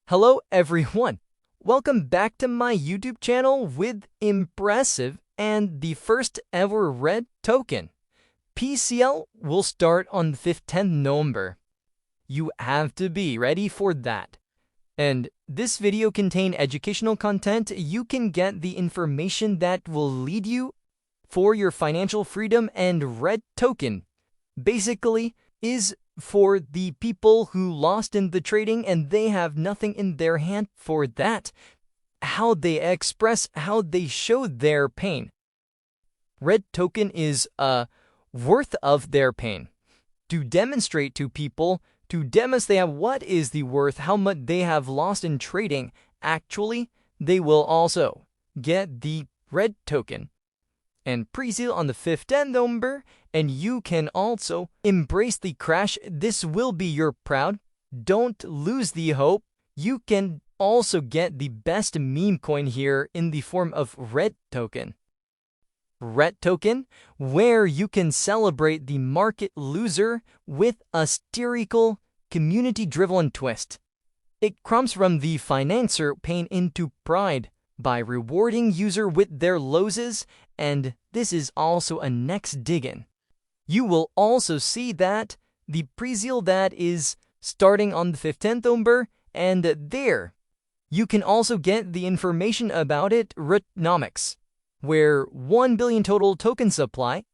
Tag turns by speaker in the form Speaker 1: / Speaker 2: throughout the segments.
Speaker 1: Hello everyone! Welcome back to my YouTube channel with impressive and the first ever REKT token. Presale will start on the 15th November. You have to be ready for that. And this video contains educational content. You can get the information that will lead you for your financial freedom, and REKT token basically is for the people who lost in the trading and they have nothing in their hand for that. How they express, how they show their pain. REKT token is a worth of their pain. To demonstrate to people, to demonstrate what is the worth, how much they have lost in trading, actually, they will also get the REKT token. And presale on the 15th November, and you can also embrace the crash. This will be your proud. Don't lose the hope. You can also get the best meme coin here in the form of REKT token. REKT token, where you can celebrate the market loser with a satirical, community-driven twist. It comes from the financer pain into pride by rewarding user with their losses, and this is also a next dig-in. You will also see that the presale that is starting on the 15th November, and there you can also get the information about it, REKTnomics, where 1 billion total token supply.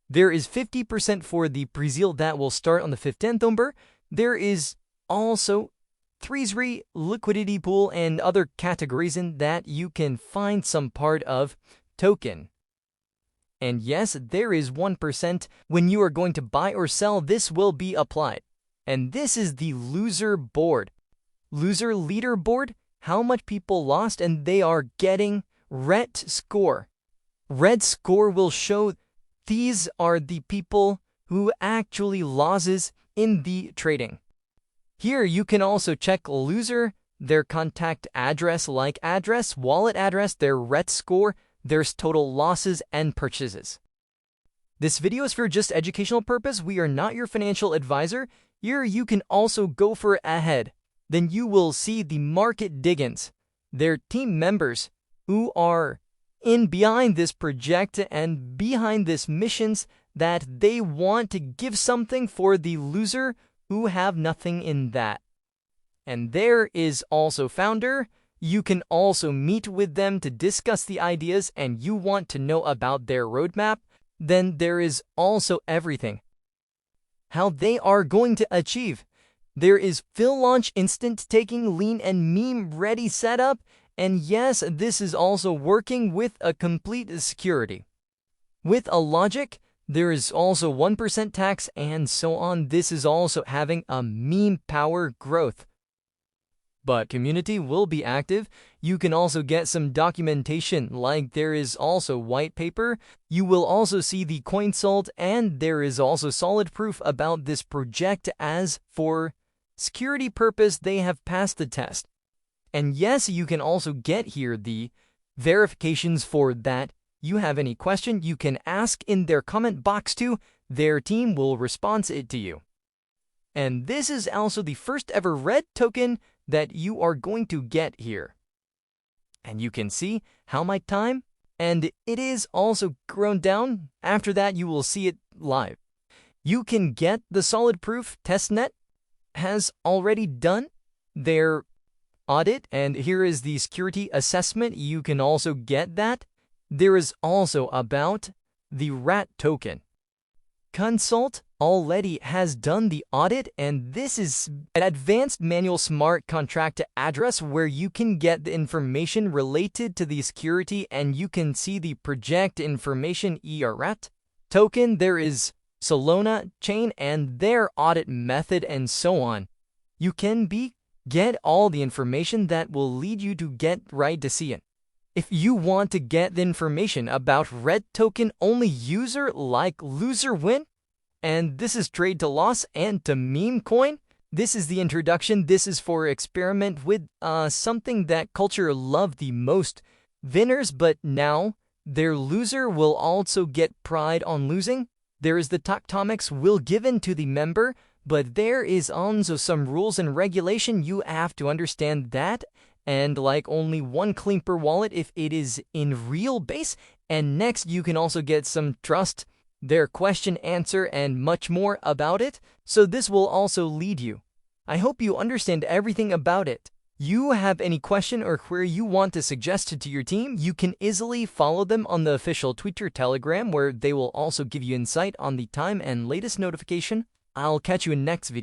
Speaker 1: There is 50% for the presale that will start on the 15th November. There is also Treasury, liquidity pool, and other categories in that you can find some part of token. And yes, there is 1% when you are going to buy or sell, this will be applied. And this is the loser board. Loser leaderboard, how much people lost, and they are getting REKT score. REKT score will show these are the people who actually losses in the trading. Here you can also check loser, their contact address, like address, wallet address, their REKT score, their total losses and purchases. This video is for just educational purpose. We are not your financial advisor. Here you can also go for ahead. Then you will see the market dig-ins, their team members who are in behind this project and behind this missions that they want to give something for the loser who have nothing in that. And there is also founder. You can also meet with them to discuss the ideas, and you want to know about their roadmap. Then there is also everything. How they are going to achieve. There is Phil launch instant taking lean and meme ready setup. And yes, this is also working with a complete security. With a logic, there is also 1% tax and so on. This is also having a meme power growth. But community will be active. You can also get some documentation, like there is also white paper. You will also see the coin sold, and there is also solid proof about this project as for security purpose they have passed the test. And yes, you can also get here the verifications for that. You have any question, you can ask in their comment box too. Their team will respond it to you. And this is also the first ever REKT token that you are going to get here. And you can see how my time, and it is also grown down. After that, you will see it live. You can get the solid proof. Testnet has already done their audit, and here is the security assessment. You can also get that. There is also about the REKT token. Consult already has done the audit, and this is an advanced manual smart contract address where you can get the information related to the security, and you can see the project information REKT token. There is Solana chain and their audit method and so on. You can get all the information that will lead you to get right to see it. If you want to get the information about REKT token, only user like loser win, and this is trade to loss and to meme coin. This is the introduction. This is for experiment with something that culture love the most, winners, but now their loser will also get pride on losing. There is the tectonics will given to the member, but there is also some rules and regulation. You have to understand that, and like only one clean per wallet if it is in real base. And next, you can also get some trust, their question answer, and much more about it. So this will also lead you. I hope you understand everything about it. You have any question or query you want to suggest to your team, you can easily follow them on the official Twitter, Telegram, where they will also give you insight on the time and latest notification. I'll catch you in next video.